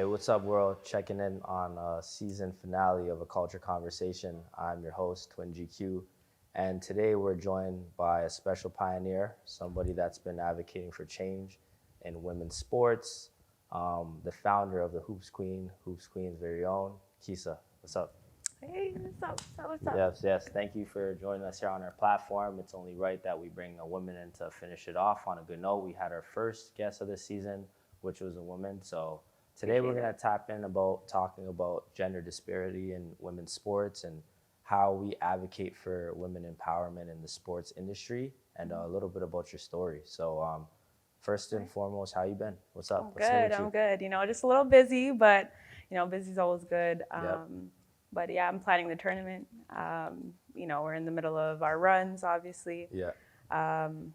Hey, what's up, world? Checking in on a season finale of A Culture Conversation. I'm your host, Twin GQ, and today we're joined by a special pioneer, somebody that's been advocating for change in women's sports, the founder of the Hoops Queen's very own, Keesa. What's up? Hey, what's up? Yes. Thank you for joining us here on our platform. It's only right that we bring a woman in to finish it off on a good note. We had our first guest of this season, which was a woman. So today we're going to tap in about talking about gender disparity in women's sports and how we advocate for women empowerment in the sports industry and a little bit about your story. So first and foremost, how you been? What's up? I'm good. Just a little busy, but busy's always good. Yep. But yeah, I'm planning the tournament. We're in the middle of our runs, obviously. Yeah.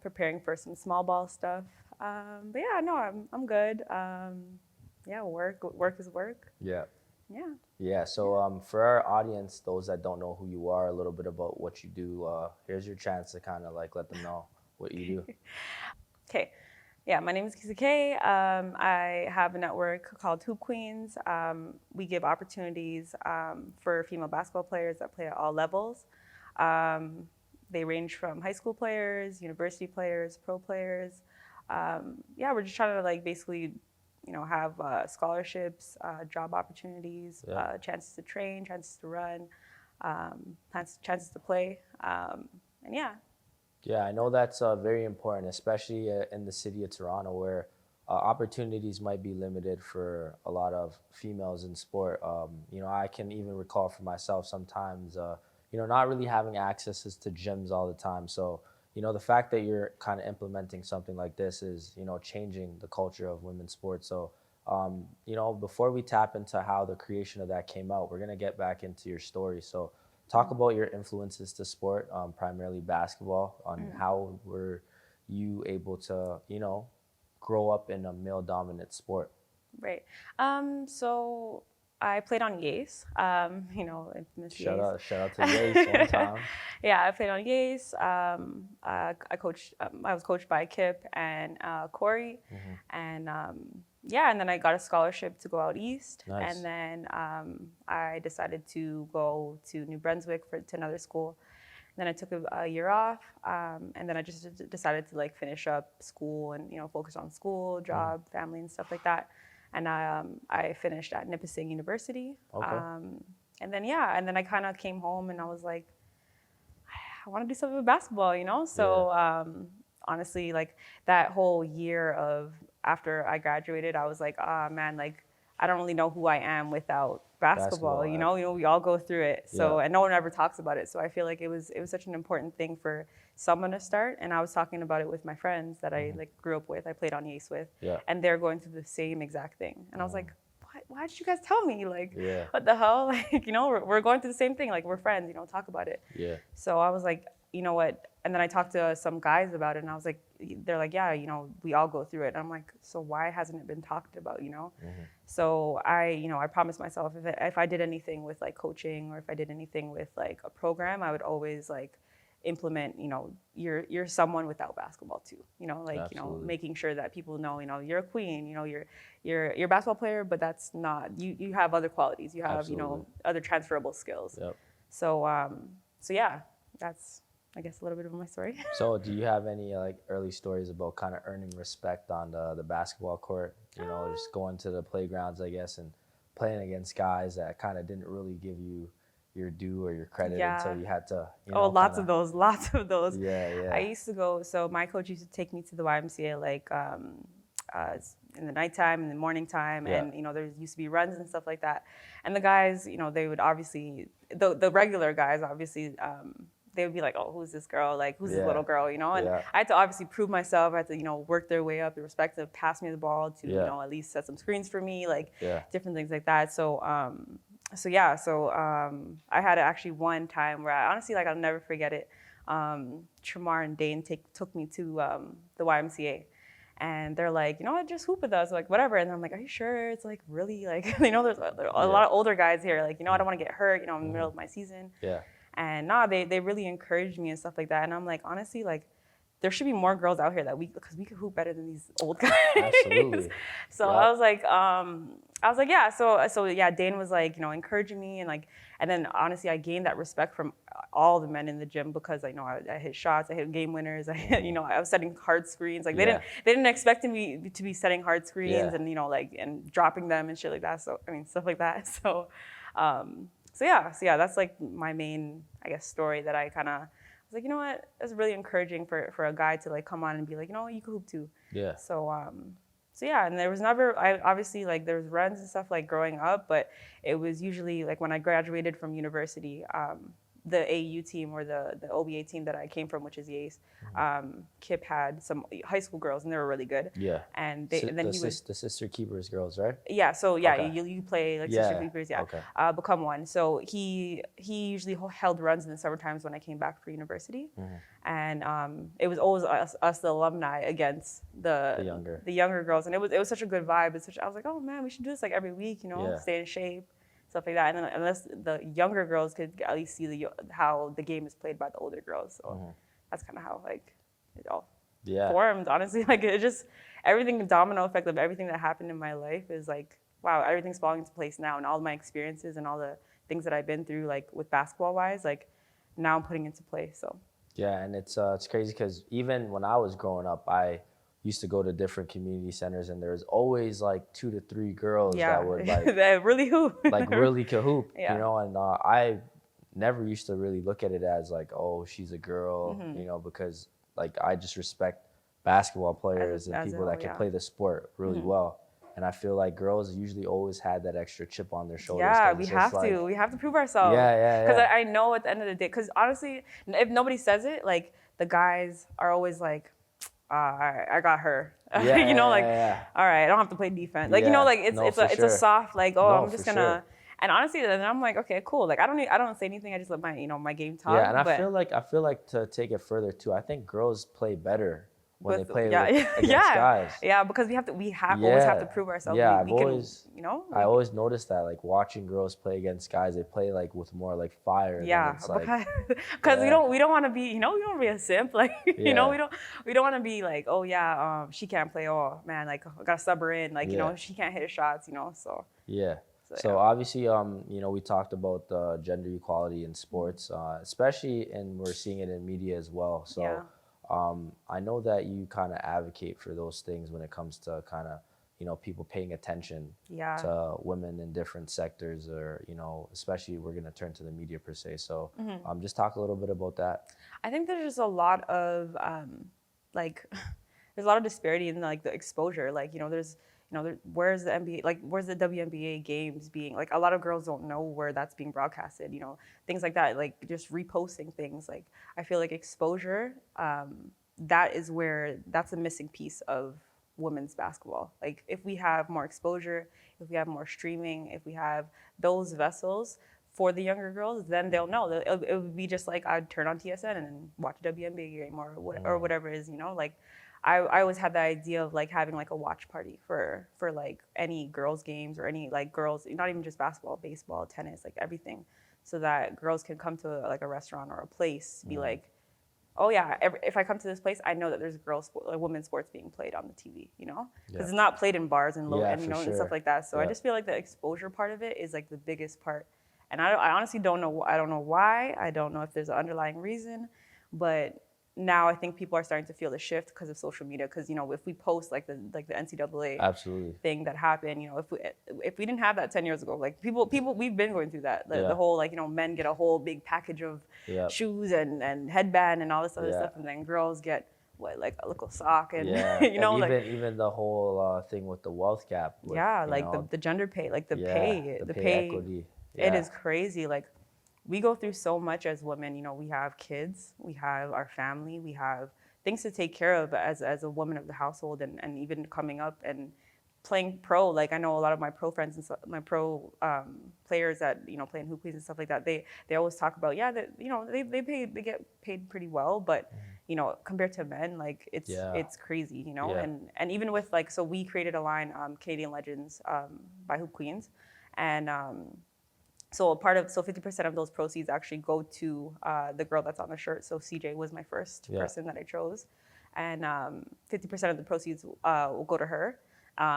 Preparing for some small ball stuff. But yeah, no, I'm good. Work is work. Yeah. Yeah. Yeah, so for our audience, those that don't know who you are, a little bit about what you do, here's your chance to kind of like let them know what you do. Okay. Yeah, my name is Keesa K. I have a network called Hoop Queens. We give opportunities for female basketball players that play at all levels. They range from high school players, university players, pro players. We're just trying to basically, have scholarships, job opportunities, chances to train, chances to run, chances to play, and yeah. Yeah, I know that's very important, especially in the city of Toronto, where opportunities might be limited for a lot of females in sport. I can even recall for myself sometimes, not really having access to gyms all the time. So, the fact that you're kind of implementing something like this is, changing the culture of women's sports. So, before we tap into how the creation of that came out, we're going to get back into your story. So, talk about your influences to sport, primarily basketball, on how were you able to, grow up in a male-dominant sport? Right. So I played on Yace, infamous Shout Yace. out to Yace one time. Yeah, I played on Yace. I was coached by Kip and Corey, and and then I got a scholarship to go out east. Nice. And then I decided to go to New Brunswick to another school. Then I took a year off, and then I just decided to finish up school and focus on school, job, family, and stuff like that. And I finished at Nipissing University. Okay. And then I kind of came home and I was like, I want to do something with basketball, So honestly, that whole year of after I graduated, I was like, man, I don't really know who I am without basketball. We all go through it. So and no one ever talks about it. So I feel like it was such an important thing for someone to start. And I was talking about it with my friends that I grew up with, I played on Yace with, and they're going through the same exact thing. And I was like, why did you guys tell me? What the hell? We're going through the same thing. We're friends, talk about it. Yeah. So I was like, you know what? And then I talked to some guys about it, and I was like, they're like, yeah, we all go through it. And I'm like, so why hasn't it been talked about, So I promised myself if I did anything with coaching or if I did anything with a program, I would always implement, you're someone without basketball too, making sure that people know, you're a queen, you're a basketball player, but that's not, you have other qualities, you have, other transferable skills. Yep. So yeah, that's, I guess, a little bit of my story. So do you have any early stories about kind of earning respect on the basketball court? Just going to the playgrounds, I guess, and playing against guys that kind of didn't really give you your due or your credit until you had to, lots of those. Yeah. I used to go, so my coach used to take me to the YMCA in the nighttime, in the morning time, and there used to be runs and stuff like that. And the guys, they would obviously, the regular guys obviously, they would be like, oh, who's this girl? Who's this little girl, And I had to obviously prove myself. I had to, work their way up, the respect to pass me the ball, to, at least set some screens for me, different things like that. So, I had actually one time where honestly, I'll never forget it. Tramar and Dane took me to the YMCA. And they're like, just hoop with us, whatever. And I'm like, are you sure? It's really there's a lot of older guys here. I don't want to get hurt, in the middle of my season. Yeah. And they really encouraged me and stuff like that. And I'm like, honestly, there should be more girls out here because we could hoop better than these old guys. Absolutely. So Yep. I was like, yeah. So yeah, Dane was like, encouraging me and then honestly, I gained that respect from all the men in the gym because I hit shots, I hit game winners, I was setting hard screens. Like Yeah. they didn't expect me to be setting hard screens Yeah. and and dropping them and shit like that. So I mean stuff like that. So that's like my main, I guess, story that I kind of was like, you know what, it's really encouraging for a guy to like come on and be like, you can hoop too. Yeah. So yeah, and there was never, I obviously like there was runs and stuff like growing up, but it was usually like when I graduated from university, the AU team or the OBA team that I came from, which is Yace, Kip had some high school girls and they were really good. Yeah. And then he was the sister keepers girls, right? yeah. So yeah, Okay. you play like Yeah. sister keepers, yeah. Okay. Become one. So he usually held runs in the summer times when I came back for university, and it was always us the alumni against the younger girls, and it was such a good vibe. I was like, oh man, we should do this like every week, Yeah. stay in shape, stuff like that. And then unless the younger girls could at least see how the game is played by the older girls, so that's kind of how like it all formed. Honestly, like it just everything, domino effect of everything that happened in my life is like, wow, everything's falling into place now, and all my experiences and all the things that I've been through, like with basketball wise, like now I'm putting into place. So yeah, and it's crazy because even when I was growing up, I used to go to different community centers, and there's always like 2 to 3 girls that would like that really hoop, like really could hoop, Yeah. And I never used to really look at it as like, oh, she's a girl, because like I just respect basketball players and people that can play the sport really well. And I feel like girls usually always had that extra chip on their shoulders. Yeah, we have to prove ourselves. Yeah. Because I know at the end of the day, because honestly, if nobody says it, like the guys are always like, all right, I got her. All right, I don't have to play defense. Like, like it's a soft, like, oh, I'm just gonna. And honestly, then I'm like, okay, cool. Like I don't say anything. I just let my my game talk. Yeah, and I feel like to take it further too, I think girls play better when they play against guys. Yeah, because we always have to prove ourselves. Yeah, I always noticed that, like watching girls play against guys, they play like with more like fire. Yeah, because we don't want to be, we don't want to be a simp. Like, we don't want to be like, oh yeah, she can't play. Oh man, like I gotta sub her in. Like she can't hit her shots. So yeah. So obviously, we talked about gender equality in sports, especially, and we're seeing it in media as well. So I know that you kind of advocate for those things when it comes to kind of, people paying attention to women in different sectors, or, especially we're going to turn to the media per se. So just talk a little bit about that. I think there's just a lot of there's a lot of disparity in like the exposure. Like, there's where's the NBA, like where's the WNBA games being, like a lot of girls don't know where that's being broadcasted, things like that, like just reposting things. Like I feel like exposure, that's a missing piece of women's basketball. Like if we have more exposure, if we have more streaming, if we have those vessels for the younger girls, then they'll know. It would be just like I'd turn on TSN and watch a WNBA game or whatever it is, like I always had the idea of like having like a watch party for like any girls games or any like girls, not even just basketball, baseball, tennis, like everything, so that girls can come to like a restaurant or a place to be like, oh yeah, if I come to this place, I know that there's women's sports being played on the TV, because it's not played in bars and and stuff like that. So I just feel like the exposure part of it is like the biggest part, and I honestly don't know. I don't know why. I don't know if there's an underlying reason, but now I think people are starting to feel the shift because of social media. Because if we post like the NCAA thing that happened, if we didn't have that 10 years ago, like people we've been going through that. The whole men get a whole big package of shoes and headband and all this other stuff, and then girls get like a little sock and even the whole thing with the wealth gap. With, the gender pay, like the pay equity. It is crazy. Like we go through so much as women. We have kids, we have our family, we have things to take care of as a woman of the household, and even coming up and playing pro. Like I know a lot of my pro friends and my pro players that play in HoopQueens and stuff like that. They always talk about that they get paid pretty well, but compared to men, like it's crazy, and even with so we created a line, Canadian Legends by HoopQueens, and so 50% of those proceeds actually go to the girl that's on the shirt. So CJ was my first person that I chose. and 50% of the proceeds will go to her,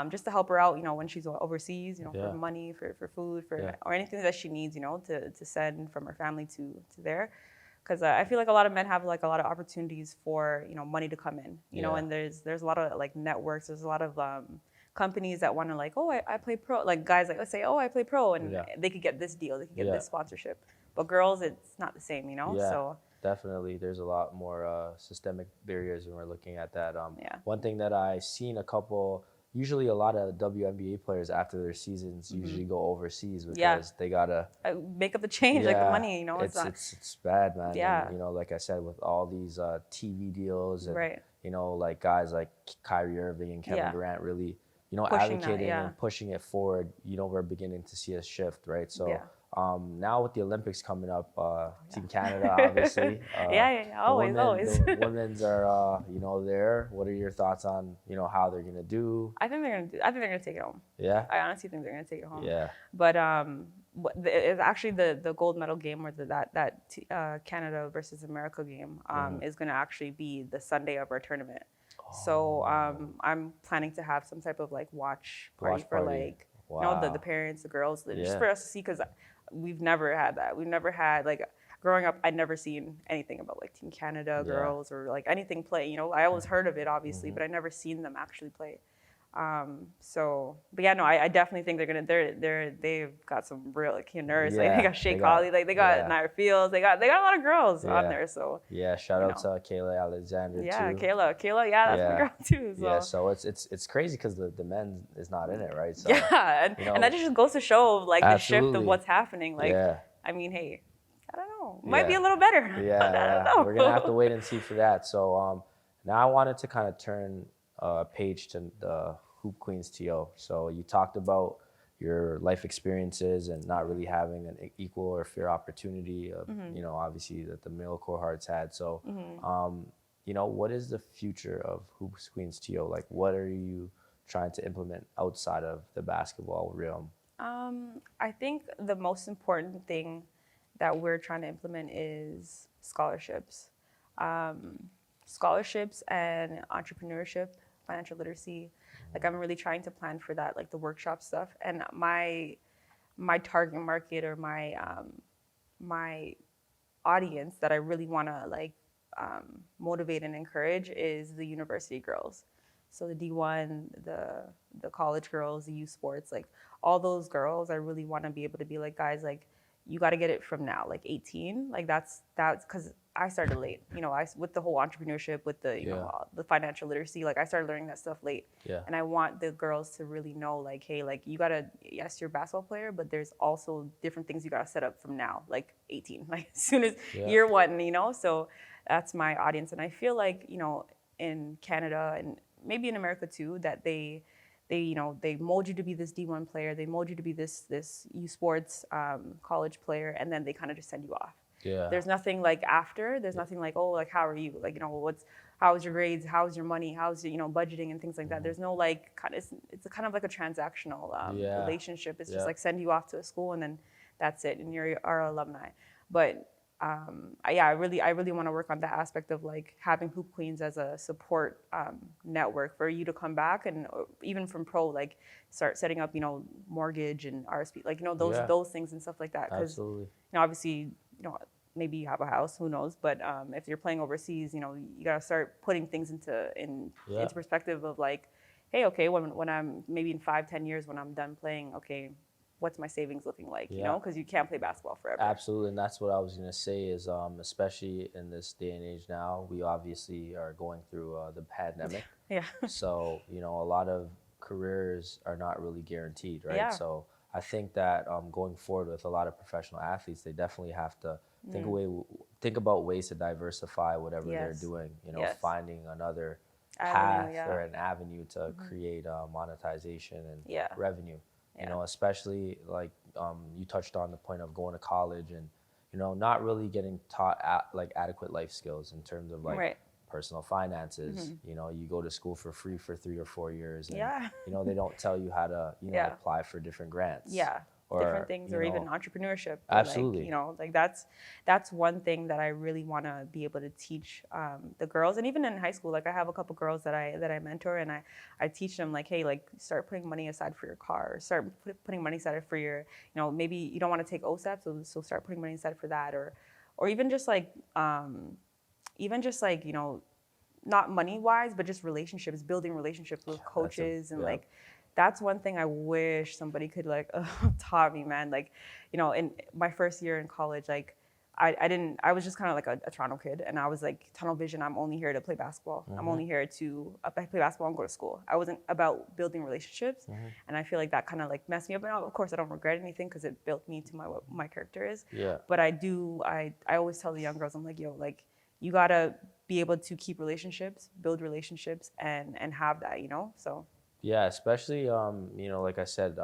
just to help her out, when she's overseas, for money, for food, or anything that she needs, to send from her family to there. Because I feel like a lot of men have like a lot of opportunities for money to come in, and there's a lot of like networks. There's a lot of companies that want to like, oh, I play pro, like guys like let's say, oh, I play pro, and they could get this deal, they could get this sponsorship. But girls, it's not the same, So definitely, there's a lot more systemic barriers when we're looking at that. One thing that I've seen usually a lot of WNBA players after their seasons usually go overseas because they gotta make up the change, like the money, it's bad, man. Yeah. And, like I said, with all these TV deals and right. Like guys like Kyrie Irving and Kevin Durant really advocating and pushing it forward, we're beginning to see a shift, right? So now with the Olympics coming up, Team Canada, obviously. Always. The women's are, there. What are your thoughts on, how they're gonna do? I think they're gonna take it home. Yeah. I honestly think they're gonna take it home. Yeah. But it's actually the gold medal game, or that Canada versus America game, is gonna actually be the Sunday of our tournament. So I'm planning to have some type of like watch party for like the parents, the girls, just for us to see, because we've never had that. We've never had, like, growing up, I'd never seen anything about like Team Canada girls or like anything play. I always heard of it, obviously, but I never seen them actually play. But I definitely think they've got some real like nerves. Like they got Shea Colley, like they got Naira Fields, they got a lot of girls on there. So shout out to Kayla Alexander too. Kayla, that's my girl too. So. So it's crazy because the men is not in it, right? So, and that just goes to show like the shift of what's happening. Like, I mean, hey, I don't know, might be a little better. I don't know. We're gonna have to wait and see for that. So now I wanted to kind of turn page to the HoopQueensTO. So you talked about your life experiences and not really having an equal or fair opportunity of, obviously that the male cohorts had. So, what is the future of HoopQueensTO? Like, what are you trying to implement outside of the basketball realm? I think the most important thing that we're trying to implement is scholarships. Scholarships and entrepreneurship, financial literacy. Like, I'm really trying to plan for that, like the workshop stuff. And my target market, or my audience that I really want to like motivate and encourage is the university girls. So the D1, the college girls, the youth sports, like all those girls, I really want to be able to be like, guys, like you got to get it from now, like 18. Like that's because I started late, with the whole entrepreneurship, with the, the financial literacy, like I started learning that stuff late. Yeah. And I want the girls to really know, like, hey, like you gotta, yes, you're a basketball player, but there's also different things you gotta set up from now, like 18, like as soon as year one, so that's my audience. And I feel like, in Canada and maybe in America too, that they mold you to be this D1 player, they mold you to be this youth sports college player, and then they kind of just send you off. Yeah. There's nothing like after. There's nothing like, oh, like how are you? Like, how's your grades? How's your money? How's budgeting and things like that. There's no like it's kind of like a transactional relationship. It's just like send you off to a school and then that's it, and you're our alumni. But I really want to work on that aspect of like having Hoop Queens as a support network for you to come back, and even from pro, like start setting up mortgage and RSP, like those things and stuff like that. Because obviously maybe you have a house, who knows? But if you're playing overseas, you gotta start putting things into perspective of like, hey, okay, when I'm maybe in 5-10 years when I'm done playing, okay, what's my savings looking like? Because you can't play basketball forever. Absolutely, and that's what I was gonna say is, especially in this day and age now, we obviously are going through the pandemic. So a lot of careers are not really guaranteed, right? Yeah. So I think that going forward with a lot of professional athletes, they definitely have to think about ways to diversify whatever they're doing. Finding another path or an avenue to create monetization and revenue. Especially like you touched on the point of going to college and not really getting taught like adequate life skills in terms of like personal finances. You go to school for free for 3 or 4 years, and they don't tell you how to apply for different grants. or things, you or even know, entrepreneurship. Or absolutely. like, you know, like that's one thing that I really want to be able to teach the girls. And even in high school, like I have a couple girls that I mentor, and I teach them like, hey, like start putting money aside for your car, or start putting money aside for your, you know, maybe you don't want to take OSAP, so start putting money aside for that, or even just like, you know, not money wise, but just relationships, building relationships with That's a coaches. And yeah. like, that's one thing I wish somebody could like taught me, man. Like, you know, in my first year in college, like I was just kind of like a Toronto kid, and I was like tunnel vision. I'm only here to play basketball. I'm only here to play basketball and go to school. I wasn't about building relationships. And I feel like that kind of like messed me up. And of course I don't regret anything, because it built me to what my character is. Yeah. But I always tell the young girls, I'm like, yo, like you gotta be able to keep relationships, build relationships, and have that, you know. So Yeah, especially you know, like I said,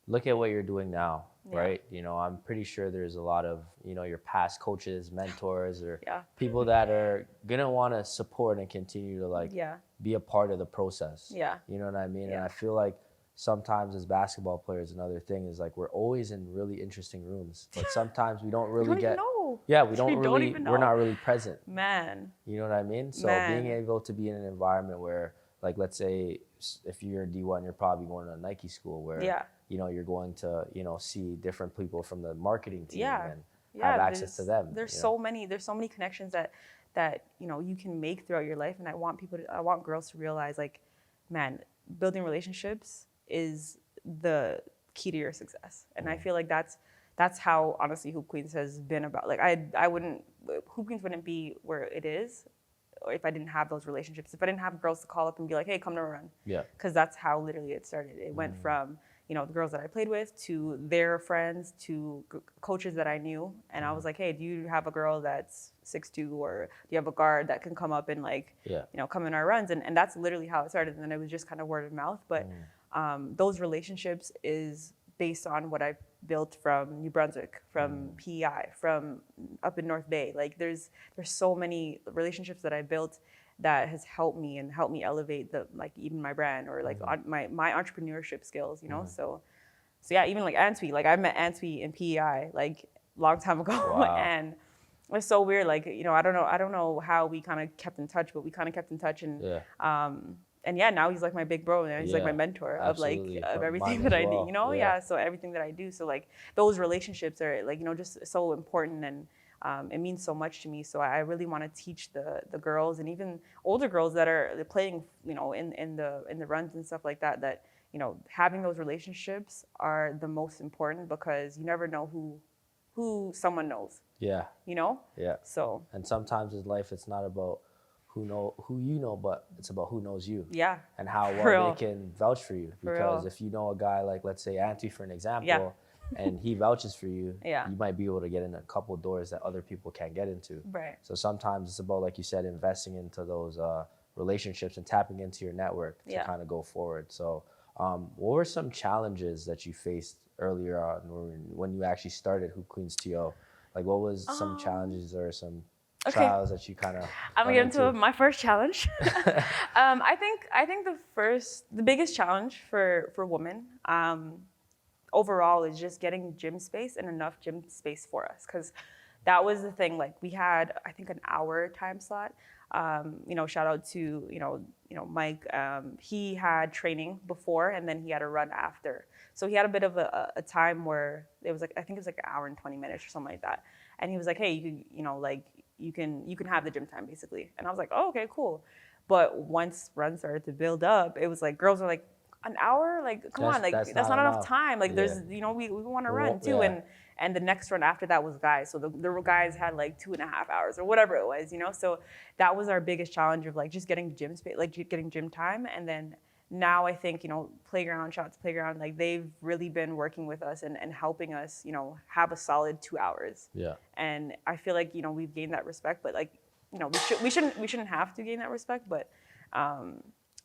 look at what you're doing now, yeah, right? You know, I'm pretty sure there's a lot of, you know, your past coaches, mentors, or yeah, people that are gonna want to support and continue to like yeah, be a part of the process. yeah, You know what I mean? And yeah. I feel like sometimes as basketball players, another thing is like we're always in really interesting rooms, but sometimes we don't You really don't even get. know. Yeah, we don't You don't really. even We're know, not really present. man, You know what I mean? So being man. able to be in an environment where, like, let's say if you're in D1, you're probably going to a Nike school where, Yeah, you know, you're going to, you know, see different people from the marketing team yeah, and have yeah. access to them. There's You know? so many connections that you know you can make throughout your life. And I want girls to realize, like, man, building relationships is the key to your success. And I feel like that's how honestly Hoop Queens has been about. Like I wouldn't Hoop Queens wouldn't be where it is, or if I didn't have those relationships, if I didn't have girls to call up and be like, hey, come to a run. Yeah. Because that's how literally it started. It went from, you know, the girls that I played with to their friends to coaches that I knew. And I was like, hey, do you have a girl that's 6'2", or do you have a guard that can come up and like, Yeah. you know, come in our runs? And that's literally how it started. And then it was just kind of word of mouth. But those relationships is based on what I've built from New Brunswick, from PEI, from up in North Bay. Like there's so many relationships that I built that has helped me elevate the, like, even my brand, or like my entrepreneurship skills, you know. So yeah, even like Antwi, like I met Antwi in PEI like long time ago. Wow. And it was so weird. Like, you know, I don't know how we kind of kept in touch, but we kind of kept in touch. And yeah, now he's like my big bro. And he's like my mentor of like Absolutely. of everything Mine that as I do, well. you know? Yeah. Yeah. So everything that I do. So like those relationships are like, you know, just so important, and it means so much to me. So I really want to teach the girls, and even older girls that are playing, you know, in the runs and stuff like that, that, you know, having those relationships are the most important, because you never know who someone knows, Yeah. you know? Yeah. So And sometimes in life, it's not about who you know, but it's about who knows you. yeah, And how for well real. they can vouch for you. For Because real. if you know a guy like, let's say Anthony, for an example, Yeah. and he vouches for you, Yeah. you might be able to get in a couple of doors that other people can't get into. Right. So sometimes it's about, like you said, investing into those relationships and tapping into your network to Yeah. kind of go forward. So what were some challenges that you faced earlier on when you actually started HoopQueensTO? Like, what was some challenges or some Okay. trials that you kind of I'm gonna get into my first challenge. I think the biggest challenge for women overall is just getting gym space, and enough gym space for us, because that was the thing. Like we had, I think, an hour time slot. You know, shout out to you know Mike. He had training before, and then he had a run after. So he had a bit of a time where it was like, I think it was like an hour and 20 minutes or something like that. And he was like, hey, you can have the gym time basically. And I was like, oh, okay, cool. But once runs started to build up, it was like girls were like, an hour? Like, come on, like that's not enough time. Like there's, you know, we want to run too. Yeah. And the next run after that was guys. So the guys had like 2.5 hours or whatever it was, you know? So that was our biggest challenge of like just getting gym space, like getting gym time. And then now I think, you know, playground, like they've really been working with us and helping us, you know, have a solid 2 hours. Yeah. And I feel like, you know, we've gained that respect, but like, you know, we shouldn't have to gain that respect, but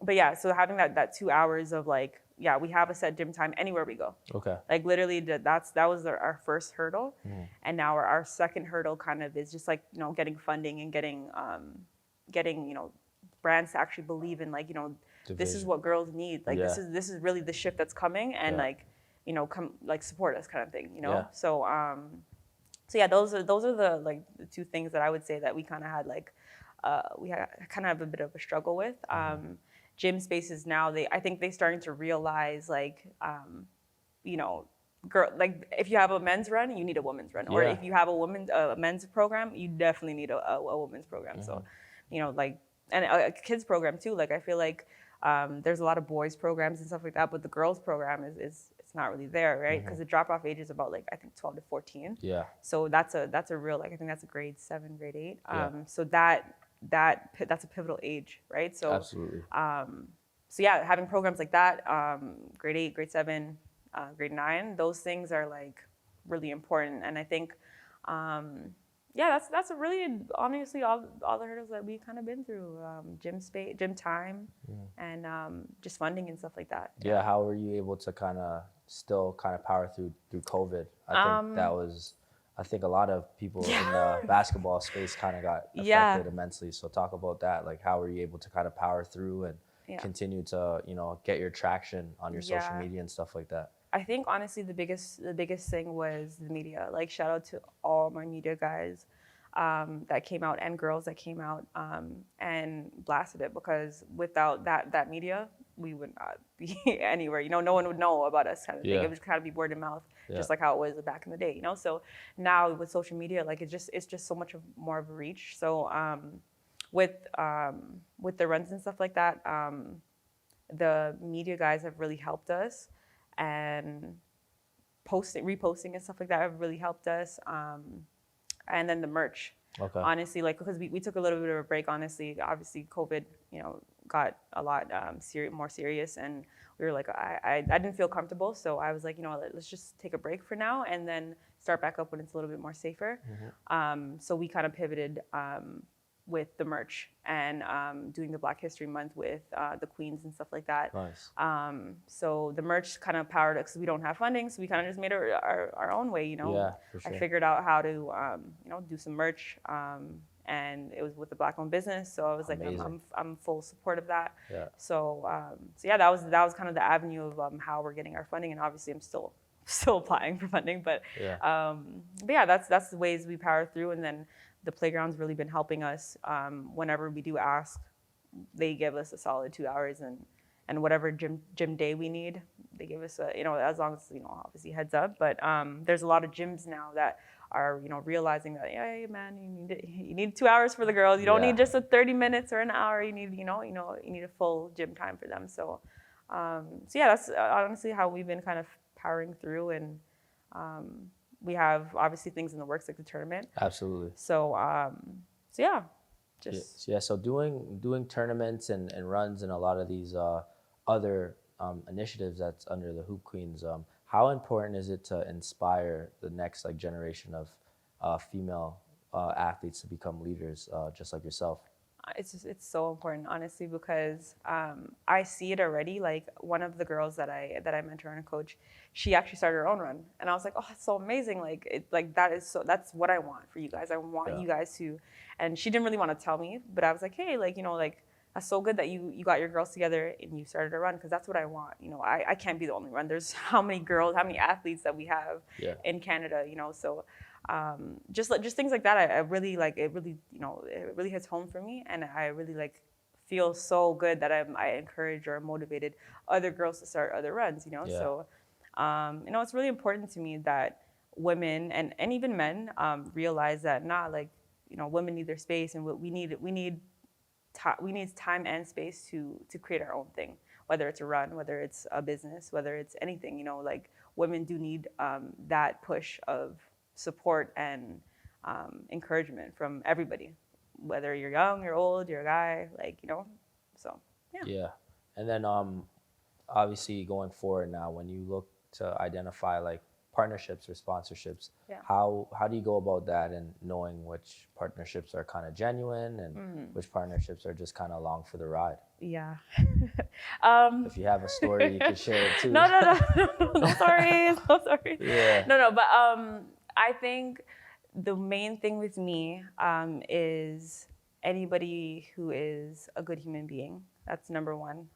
yeah, so having that 2 hours of like, yeah, we have a set gym time anywhere we go. Okay. Like literally that was our first hurdle. And now our second hurdle kind of is just like, you know, getting funding and getting, you know, brands to actually believe in, like, you know, this is what girls need. Like this is really the shift that's coming. And like, come like support us kind of thing, Yeah. So yeah, those are the like the two things that I would say that we kind of had like we had kind of have a bit of a struggle with. Gym spaces now, I think they starting to realize like you know, girl, like if you have a men's run, you need a women's run, or Yeah. if you have a men's program, you definitely need a women's program. So, like and a kids program too. Like I feel like there's a lot of boys programs and stuff like that, but the girls program is it's not really there, right? Because the drop off age is about like I think 12 to 14. Yeah. So that's a real like I think that's a grade 7, grade 8. Yeah. So that's a pivotal age, right? So Absolutely. So yeah, having programs like that, grade 8, grade 7, grade 9, those things are like really important. And I think, yeah, that's a really honestly all the hurdles that we kind of been through, gym space, gym time, and just funding and stuff like that. Yeah. How were you able to kind of still kind of power through COVID? I think a lot of people in the basketball space kind of got affected immensely. So talk about that. Like, how were you able to kind of power through and continue to, get your traction on your social media and stuff like that? I think honestly the biggest thing was the media. Like shout out to all my media guys that came out and girls that came out and blasted it, because without that media, we would not be anywhere. No one would know about us kind of thing. It would just kind of be word of mouth, just like how it was back in the day. So now with social media, like it's just so much more of a reach. So with the runs and stuff like that, the media guys have really helped us, and reposting and stuff like that have really helped us. And then the merch, honestly, like because we took a little bit of a break. Honestly, obviously COVID, got a lot more serious, and we were like, I didn't feel comfortable, so I was like, let's just take a break for now, and then start back up when it's a little bit more safer. So we kind of pivoted with the merch and doing the Black History Month with the Queens and stuff like that. Nice. So the merch kind of powered us because we don't have funding, so we kind of just made it our own way. Yeah, for sure. I figured out how to do some merch, and it was with the Black-owned business. So I was Amazing. like, I'm full support of that. Yeah. So yeah, that was kind of the avenue of how we're getting our funding, and obviously I'm still applying for funding, but yeah, that's the ways we power through. And then the playground's really been helping us. Whenever we do ask, they give us a solid 2 hours, and whatever gym day we need, they give us as long as obviously heads up. But there's a lot of gyms now that are realizing that, hey man, you need 2 hours for the girls. You don't need just a 30 minutes or an hour. You need you need a full gym time for them. So yeah, that's honestly how we've been kind of powering through. And we have obviously things in the works like the tournament. Absolutely. So yeah, So doing tournaments and runs and a lot of these other initiatives that's under the Hoop Queens. How important is it to inspire the next generation of female athletes to become leaders, just like yourself? It's so important, honestly, because I see it already. Like one of the girls that I mentor and coach, she actually started her own run, and I was like, oh, that's so amazing. That's what I want for you guys. I want you guys to, and she didn't really want to tell me, but I was like, hey, that's so good that you got your girls together and you started a run, because that's what I want. I can't be the only run. There's how many athletes that we have in Canada, so just things like that. I really it really hits home for me, and I really feel so good that I encourage or motivated other girls to start other runs, So it's really important to me that women and even men realize that women need their space, and we need time and space to create our own thing, whether it's a run, whether it's a business, whether it's anything. Women do need that push of support and encouragement from everybody, whether you're young, you're old, you're a guy, so yeah. And then obviously going forward now, when you look to identify partnerships or sponsorships, how do you go about that, and knowing which partnerships are kind of genuine and which partnerships are just kind of along for the ride? Yeah. If you have a story, you can share it too. No, sorry. Yeah. No, but I think the main thing with me is anybody who is a good human being. That's number one,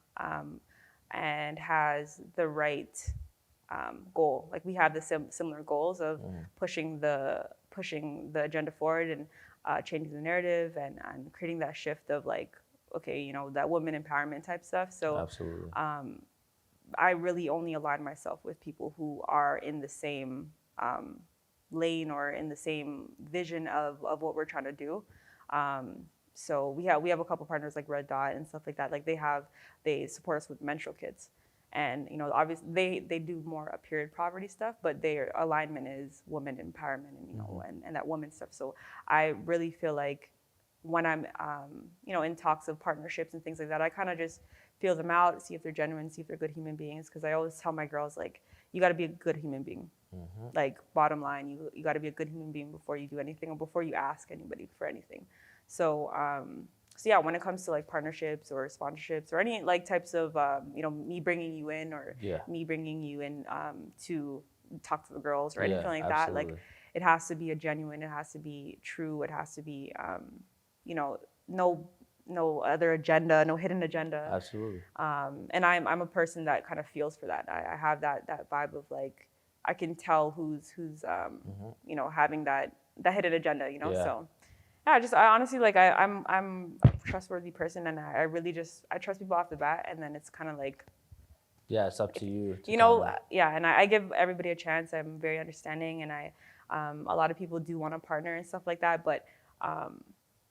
and has the right goal. Like we have the similar goals of pushing the agenda forward and changing the narrative and creating that shift of like, okay, you know, that women empowerment type stuff. So Absolutely. I really only align myself with people who are in the same lane or in the same vision of what we're trying to do. So we have a couple partners like Red Dot and stuff like that. Like they support us with menstrual kits. And, you know, obviously they do more period poverty stuff, but their alignment is women empowerment and, you know, and that woman stuff. So I really feel like when I'm, you know, in talks of partnerships and things like that, I kind of just feel them out, see if they're genuine, see if they're good human beings. Because I always tell my girls, like, you got to be a good human being. Like, bottom line, you got to be a good human being before you do anything or before you ask anybody for anything. So, so yeah, when it comes to like partnerships or sponsorships or any like types of, you know, me bringing you in or me bringing you in to talk to the girls or anything like that, like it has to be a genuine, it has to be true, it has to be, you know, no other agenda, no hidden agenda. Absolutely. And I'm a person that kind of feels for that. I have that vibe of like, I can tell who's you know, having that hidden agenda, you know, so. Yeah, I honestly like I'm a trustworthy person, and I really I trust people off the bat, and then it's kind of like, yeah, it's up to you. You know, yeah, and I give everybody a chance. I'm very understanding, and a lot of people do want to partner and stuff like that, but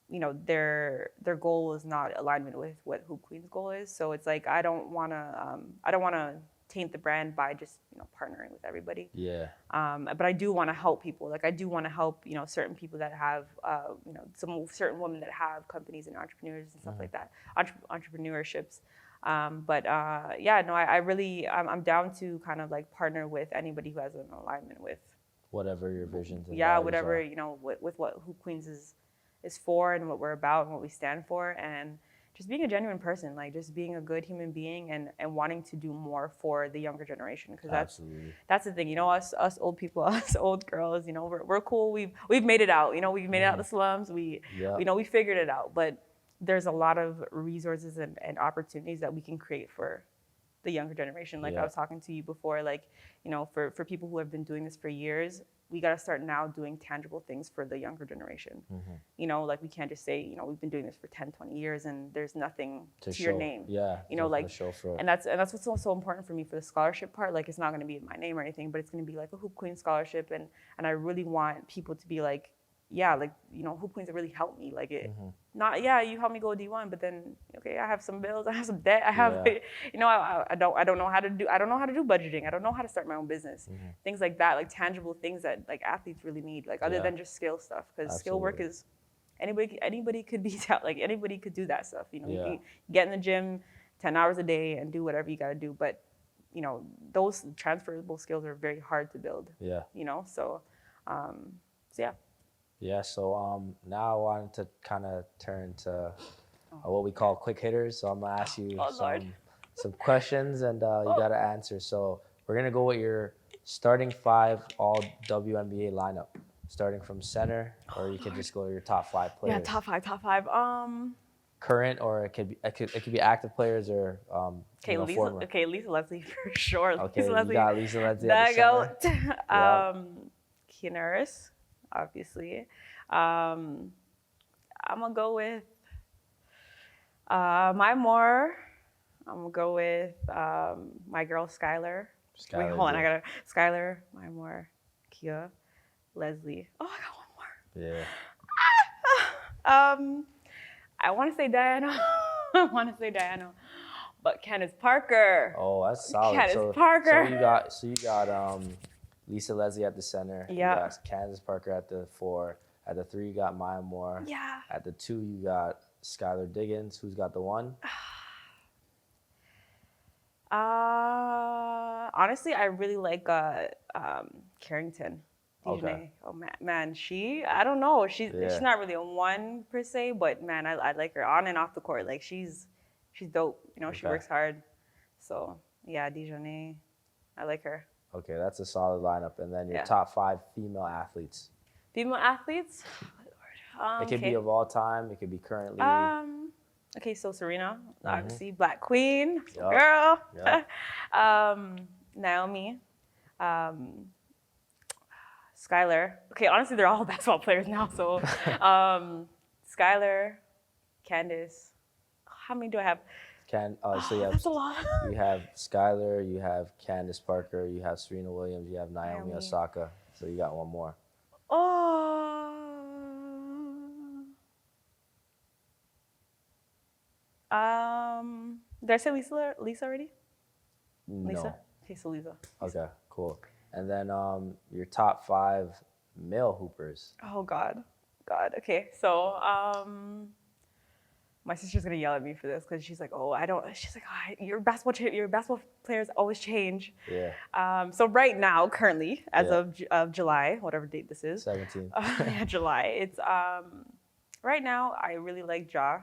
you know, their goal is not alignment with what Hoop Queen's goal is. So it's like I don't want to taint the brand by just, you know, partnering with everybody. Yeah. But I do want to help people. Like I do want to help, you know, certain people that have, you know, some certain women that have companies and entrepreneurs and stuff like that, entrepreneurships. Yeah, no, I really, I'm down to kind of like partner with anybody who has an alignment with whatever your visions and whatever are. You know, with what Hoop Queens is for and what we're about and what we stand for, and just being a genuine person, like just being a good human being and wanting to do more for the younger generation, because that's the thing, you know, us old people, us old girls, you know, we're cool, we've made it out, you know, we've made it out of the slums, we know we figured it out, but there's a lot of resources and opportunities that we can create for the younger generation. Like I was talking to you before, like, you know, for people who have been doing this for years, we got to start now doing tangible things for the younger generation. You know, like we can't just say, you know, we've been doing this for 10, 20 years and there's nothing to your name. Yeah. You know, like, and that's what's so important for me for the scholarship part. Like, it's not going to be my name or anything, but it's going to be like a Hoop Queen scholarship. And I really want people to be like, yeah, like, you know, Hoop Queens have really helped me. Like it, not, you helped me go D1, but then, okay, I have some bills, I have some debt, I have, you know, I don't know how to do budgeting. I don't know how to start my own business. Things like that, like tangible things that like athletes really need, like other than just skill stuff, because skill work is, anybody could be, like anybody could do that stuff. You know, you can get in the gym 10 hours a day and do whatever you got to do. But, you know, those transferable skills are very hard to build. Yeah. You know, so yeah. Yeah, so now I wanted to kind of turn to what we call quick hitters. So I'm going to ask you some questions, and you got to answer. So we're going to go with your starting 5 all WNBA lineup, starting from center, or you could just go to your top 5 players. Yeah, top five. Current, or it could be active players or former. Okay, Lisa Leslie for sure. Okay, Lisa Leslie. You got Lisa Leslie at the center. Keena, obviously. I'm gonna go with Maya Moore. I'm gonna go with my girl Skylar. Wait, hold on, I gotta Skylar, Maya Moore, Kia, Leslie. Oh, I got one more. Yeah. I want to say Diana. But Candace Parker. Oh, that's solid. Candace Parker. So you got Lisa Leslie at the center. Yeah. You got Candace Parker at the 4. At the 3, you got Maya Moore. Yeah. At the 2, you got Skylar Diggins. Who's got the 1? Honestly, I really like Carrington. Okay. Oh man, I don't know. She's not really a 1 per se, but man, I like her on and off the court. Like she's dope. You know, she works hard. So yeah, Dijonay, I like her. Okay, that's a solid lineup. And then your top 5 female athletes. Female athletes? It could be of all time. It could be currently. Okay, so Serena, obviously, Black Queen, girl. Yep. Naomi. Skylar. Okay, honestly, they're all basketball players now. So, Skylar, Candice. How many do I have? So you have That's a lot. you have Skylar, you have Candace Parker, you have Serena Williams, you have Naomi Naomi. Osaka. So you got one more. Did I say Lisa already? No. Lisa? Okay, so Lisa. Okay, cool. And then your top 5 male hoopers. Oh God. Okay, so my sister's gonna yell at me for this because she's like, oh, I don't. She's like, oh, your basketball players always change. Yeah. So right now, currently, as Yeah. of July, whatever date this is, 17. yeah, July. It's right now. I really like Ja.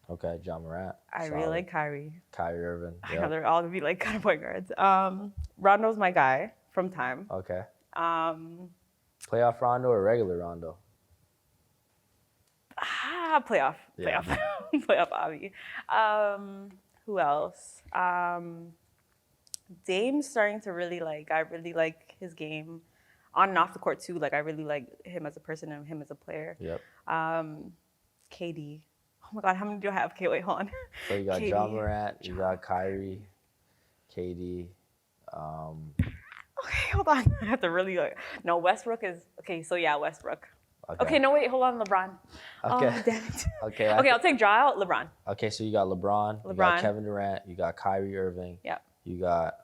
Okay, John Morant. I Solid. really like Kyrie. Kyrie Irving. I know they're all gonna be like kind of point guards. Rondo's my guy from time. Okay. Um, Playoff Rondo or regular Rondo? Playoff. Yeah. Playoff Avi. Who else? Dame's starting to really like. I really like his game, on and off the court too. Like I really like him as a person and him as a player. Yep. KD. Oh my God, how many do I have? Okay, wait, hold on. So you got KD. John Morant, you got Kyrie, KD. Okay, hold on. I have to really like. No, Westbrook is okay. So yeah, Westbrook. Okay. Okay, no wait, hold on, LeBron. Okay. Oh, damn it. Okay. Okay, I'll take Ja out. LeBron. Okay, so you got LeBron, you got Kevin Durant, you got Kyrie Irving. Yeah. You got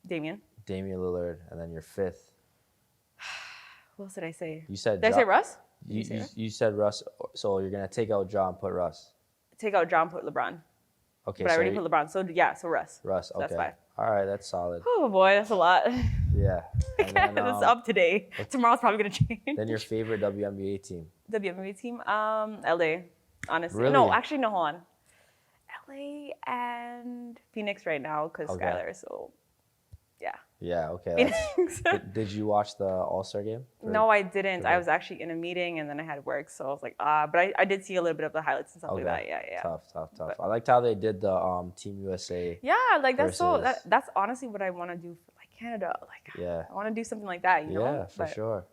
Damian. Damian Lillard, and then your 5th. What else did I say? You said. Did I say Russ? You said Russ, so you're gonna take out Ja and put Russ. Take out Ja and put LeBron. Okay. But I already put LeBron. So yeah, so Russ. Russ. So Okay. that's 5. All right, that's solid. Oh boy, that's a lot. Yeah. And then, That's up today. Tomorrow's probably gonna change. Then your favorite WNBA team. WNBA team, LA. Honestly, Really? no, actually, no. Hold on. LA and Phoenix right now because Okay. Skylar. So yeah. Yeah. Okay. Phoenix. Did you watch the All-Star game? No, I didn't. Okay. I was actually in a meeting and then I had work, so I was like, but I did see a little bit of the highlights and stuff like that. Yeah. Tough. But- I liked how they did the Team USA. Yeah, like that's versus- that's honestly what I want to do for like Canada. Like Yeah. I want to do something like that, you know? Yeah, for But, sure.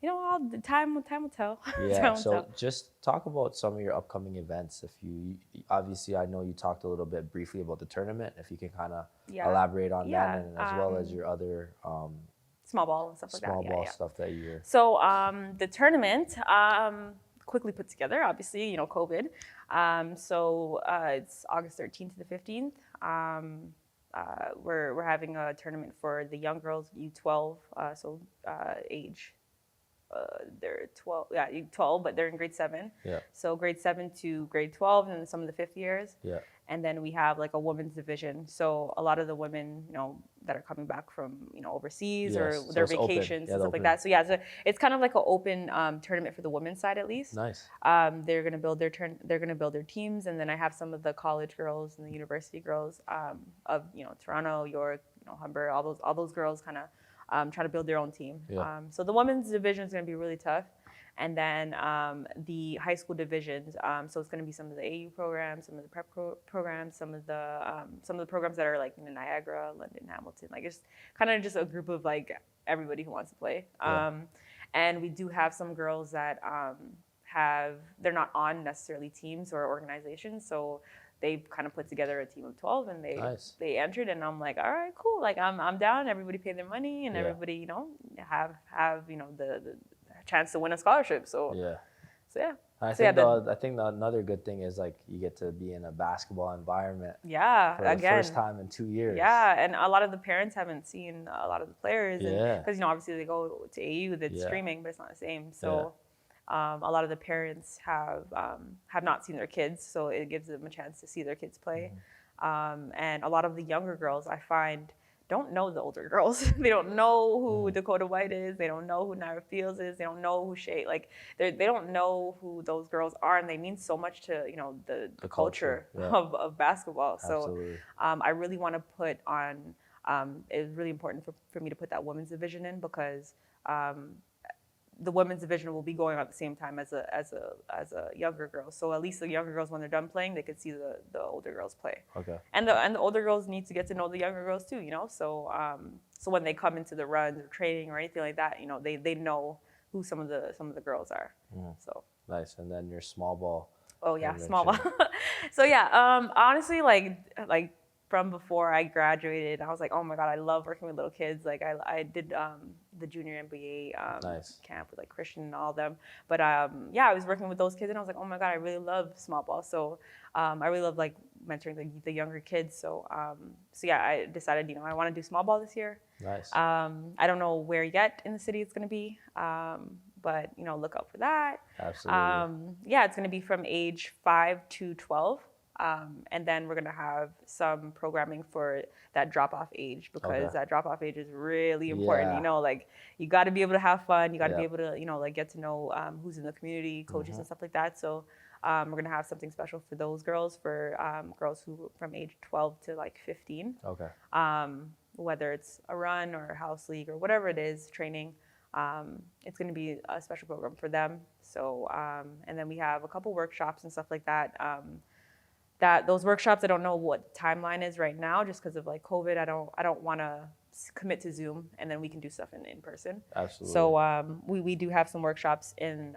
You know, time will tell. Yeah. Time will So tell. just talk about some of your upcoming events. If you obviously, I know you talked a little bit briefly about the tournament. If you can kind of elaborate on that, and as well as your other small ball and stuff like that. small ball stuff that you're. So the tournament quickly put together. Obviously, you know, COVID. So it's August 13th to the 15th. We're having a tournament for the young girls, U12, age. They're 12, 12, but they're in grade 7. Yeah. So grade 7 to grade 12, and then some of the 5th years. Yeah. And then we have like a women's division. So a lot of the women, you know, that are coming back from, you know, overseas or So their it's open. vacations Yeah, and stuff open. like that. So yeah, it's kind of like an open tournament for the women's side at least. Nice. They're gonna build their teams, and then I have some of the college girls and the university girls of, you know, Toronto, York, you know, Humber, all those girls kind of trying to build their own team. Yeah. So the women's division is going to be really tough. And then the high school divisions, so it's going to be some of the AU programs, some of the prep programs, some of the programs that are like in Niagara, London, Hamilton. Like it's kind of just a group of like everybody who wants to play. Yeah. And we do have some girls that they're not on necessarily teams or organizations, so they kind of put together a team of 12 and they entered, and I'm like, all right, cool. Like I'm down. Everybody paid their money, and everybody, you know, have you know the chance to win a scholarship. So yeah. I think another good thing is like you get to be in a basketball environment. Yeah, for the first time in 2 years. Yeah, and a lot of the parents haven't seen a lot of the players, Yeah. because you know obviously they go to AU that's streaming, but it's not the same. So a lot of the parents have not seen their kids, so it gives them a chance to see their kids play. And a lot of the younger girls I find don't know the older girls. They don't know who Dakota White is. They don't know who Naira Fields is. They don't know who Shay, like they don't know who those girls are, and they mean so much to, you know, the culture of basketball. Absolutely. So I really want to put on. It's really important for me to put that women's division in because the women's division will be going on at the same time as a younger girl. So at least the younger girls, when they're done playing, they could see the older girls play. Okay. And the older girls need to get to know the younger girls too, you know. So so when they come into the runs or training or anything like that, you know, they know who some of the girls are. So nice. And then your small ball. Oh yeah, small ball. So yeah, honestly, like from before I graduated, I was like, oh my God, I love working with little kids. Like I did the junior NBA Nice. camp with like Christian and all of them. But yeah, I was working with those kids and I was like, oh my God, I really love small ball. So I really love like mentoring the younger kids. So so yeah, I decided, you know, I want to do small ball this year. Nice. I don't know where yet in the city it's going to be. But you know, look out for that. Absolutely. Yeah, it's going to be from age 5 to 12. And then we're going to have some programming for that drop-off age because that drop-off age is really important. Yeah. You know, like you got to be able to have fun. You got to Yeah. be able to, you know, like get to know who's in the community, coaches and stuff like that. So we're going to have something special for those girls, for girls who from age 12 to like 15. Okay. Whether it's a run or a house league or whatever it is, training. It's going to be a special program for them. So, and then we have a couple workshops and stuff like that. Those workshops, I don't know what timeline is right now, just because of like COVID. I don't want to commit to Zoom, and then we can do stuff in person. Absolutely. So we do have some workshops in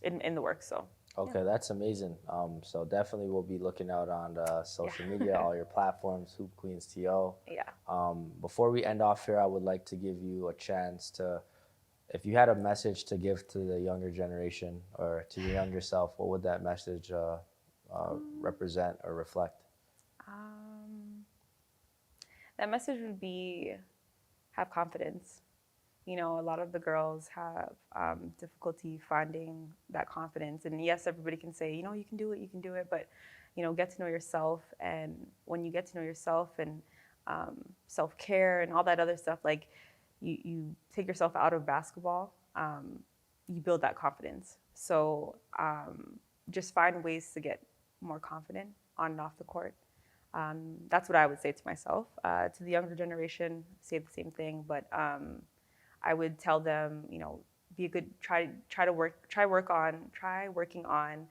the works. So. Okay, yeah. That's amazing. So definitely we'll be looking out on social media, all your platforms, HoopQueensTO. Yeah. Before we end off here, I would like to give you a chance to, if you had a message to give to the younger generation or to your younger self, what would that message represent or reflect? That message would be have confidence. You know, a lot of the girls have difficulty finding that confidence. And yes, everybody can say, you know, you can do it. But, you know, get to know yourself. And when you get to know yourself and self-care and all that other stuff, like you take yourself out of basketball, you build that confidence. So just find ways to get more confident on and off the court. That's what I would say to myself. To the younger generation, say the same thing. But I would tell them, you know, be a good, try working on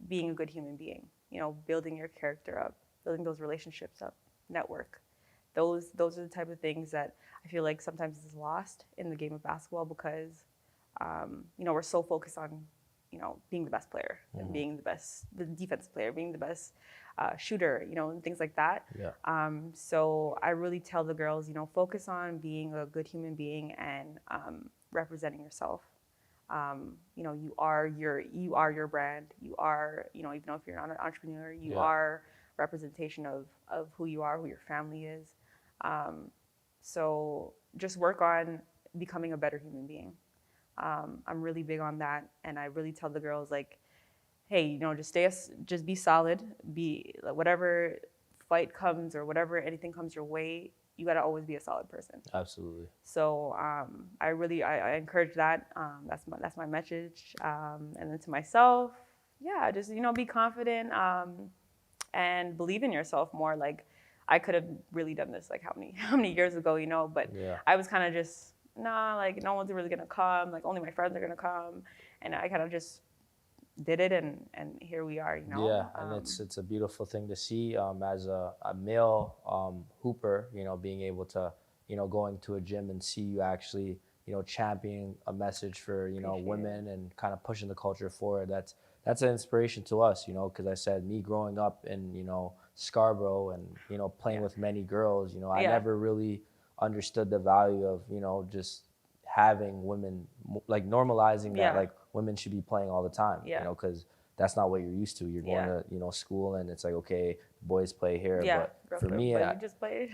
being a good human being. You know, building your character up, building those relationships up, network. Those are the type of things that I feel like sometimes is lost in the game of basketball because, you know, we're so focused on, you know, being the best player and being the defensive player, being the best shooter, you know, and things like that. Yeah. So I really tell the girls, you know, focus on being a good human being and representing yourself. You know, you are your brand. You are, you know, even though if you're not an entrepreneur, you are representation of who you are, who your family is. So just work on becoming a better human being. I'm really big on that, and I really tell the girls, like, hey, you know, just be solid, be whatever fight comes or whatever anything comes your way, you got to always be a solid person. Absolutely. So I encourage that. That's my message. And then to myself, yeah, just, you know, be confident and believe in yourself more. Like I could have really done this like how many years ago, you know, but I was kind of just, nah, like no one's really gonna come, like only my friends are gonna come, and I kind of just did it, and here we are, you know. Yeah, and it's a beautiful thing to see as a male hooper, you know, being able to, you know, going to a gym and see you actually, you know, championing a message for, you know, women and kind of pushing the culture forward. That's an inspiration to us, you know, because I said me growing up in, you know, Scarborough and, you know, playing with many girls, you know, I never really understood the value of, you know, just having women, like normalizing that, like women should be playing all the time, you know, because that's not what you're used to. You're going to, you know, school and it's like, okay, boys play here, but for me, you just play.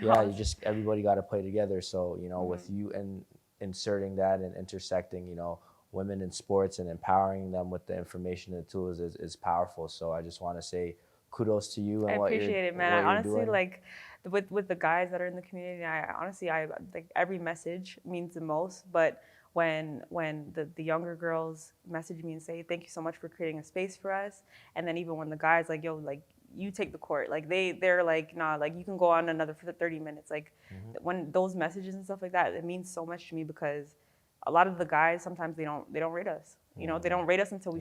Everybody got to play together. So, you know, with you and inserting that and intersecting, you know, women in sports and empowering them with the information and the tools is powerful. So I just want to say kudos to you and I what you're appreciate it, man. I honestly doing. Like with the guys that are in the community, I like every message means the most. But when the younger girls message me and say thank you so much for creating a space for us, and then even when the guys like, yo, like you take the court, like they're like, nah, like you can go on another for 30 minutes, like when those messages and stuff like that, it means so much to me because a lot of the guys sometimes they don't rate us. You know, they don't rate us until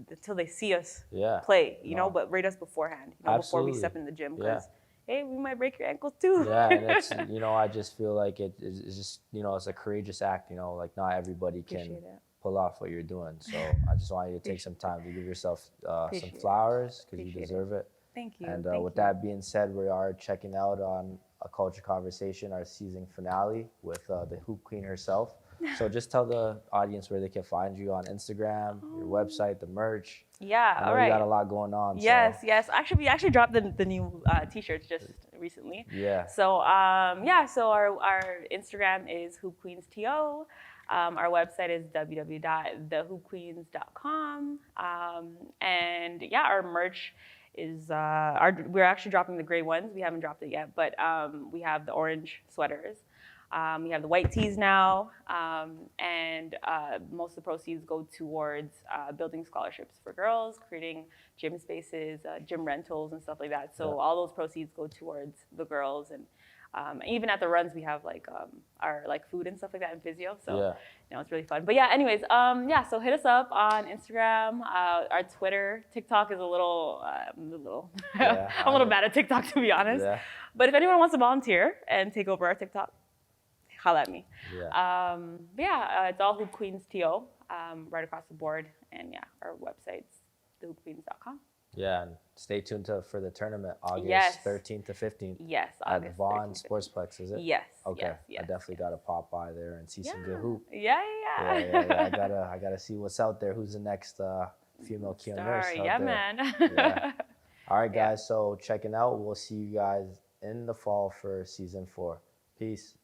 until they see us play. You know, but rate us beforehand. You know, before we step in the gym, because hey, we might break your ankles too. Yeah, and it's I just feel like it's just it's a courageous act. Like not everybody can pull off what you're doing. So I just want you to take some time to give yourself some flowers because you deserve it. Thank you. And with that being said, we are checking out on A Culture Conversation, our season finale with the Hoop Queen herself. So just tell the audience where they can find you on Instagram, your website, the merch. Yeah, I know you got a lot going on. Yes, yes. Actually, we actually dropped the new T-shirts just recently. Yeah. So so our Instagram is HoopQueensTO. Our website is www.thehoopqueens.com. And yeah, our merch is we're actually dropping the gray ones. We haven't dropped it yet, but we have the orange sweaters. We have the white tees now, and most of the proceeds go towards building scholarships for girls, creating gym spaces, gym rentals, and stuff like that. So all those proceeds go towards the girls, and even at the runs we have our food and stuff like that in physio. So it's really fun. But yeah, anyways, so hit us up on Instagram, our Twitter, TikTok is a little, I'm a little bad at TikTok to be honest. Yeah. But if anyone wants to volunteer and take over our TikTok, holla at me. It's all HoopQueensTO, right across the board. And our website's thehoopqueens.com. Yeah, and stay tuned for the tournament, August 13th to 15th. Yes, August 13th. At Vaughn Sportsplex, is it? Yes. Okay. I definitely got to pop by there and see some good hoop. Yeah. I gotta see what's out there. Who's the next female Kia nurse out there? Man. All right, guys. So checking out. We'll see you guys in the fall for season 4. Peace.